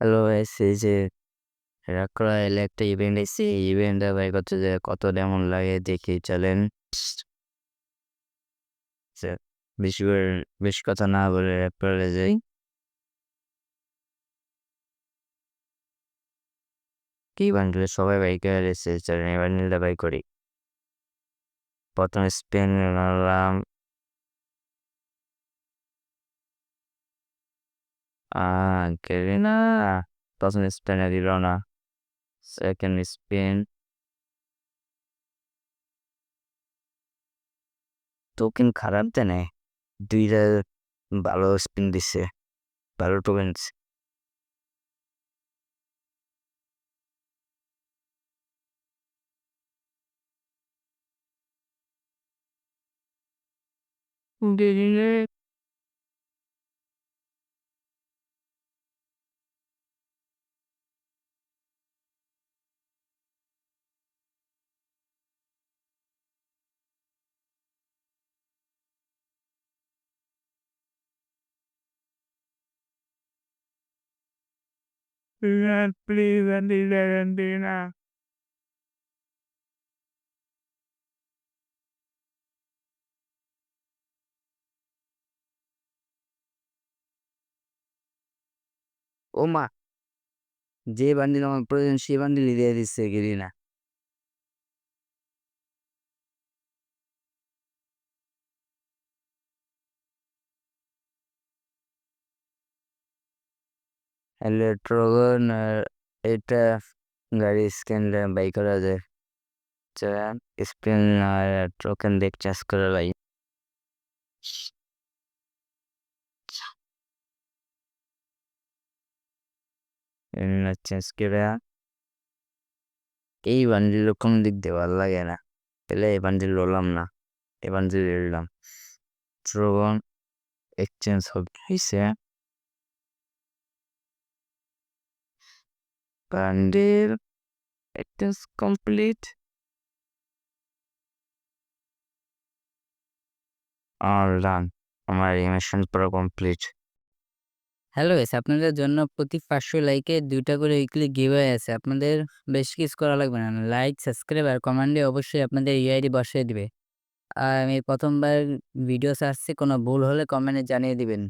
Hello guys, এই যে রাকড়া এলে একটা ইভেন্ট এসেছে। এই ইভেন্টটা ভাই করছে যে কত কেমন লাগে দেখি চলেন। যে বেশি করে বেশি কথা না বলে রাকড়ালে যাই। কি বান্ডেলে সবাই বাইকে এসেছে, চলেন এই বান্ডেলটা বাই করি। প্রথমে স্পেন নিলাম। গেলি না, প্রথমে স্পেনে দিল না। সেকেন্ড স্পেন টোকেন খারাপ দেয় নাই, দুইটা ভালো স্পিন দিছে, ভালো টোকেন দিছে। দিলে প্লিজ Argentina. ও মা, যে বান্ডিল আমার প্রয়োজন সেই বান্ডিলই দিয়ে দিচ্ছে গেরিনা। ইলেকট্রোগন আর এটা গাড়ি স্ক্যান বাই করা যায়। স্পিন আর টোকেন দেখ চার্জ করা ভাই। চেঞ্জ করে এই বান্ডিল কোন দিক দিয়ে ভালো লাগে না, তাহলে এই বান্ডিল রলাম না, এই বান্ডিল এলাম। ট্রোগন এক্সচেঞ্জ হয়েছে, বান্ডিল এক্সচেঞ্জ কমপ্লিট। আর ডান, আমার অ্যানিমেশন পুরো কমপ্লিট। হ্যালো গাইস, আপনাদের জন্য প্রতি 500 লাইকে 2টা করে উইকলি গিভওয়ে আছে। আপনাদের বেশ কিছু করা লাগবে না, লাইক, সাবস্ক্রাইব আর কমেন্টে অবশ্যই আপনাদের ইউআইডি বসিয়ে দিবে। আর আমি প্রথমবার ভিডিও ছাড়ছি, কোনো ভুল হলে কমেন্টে জানিয়ে দিবেন।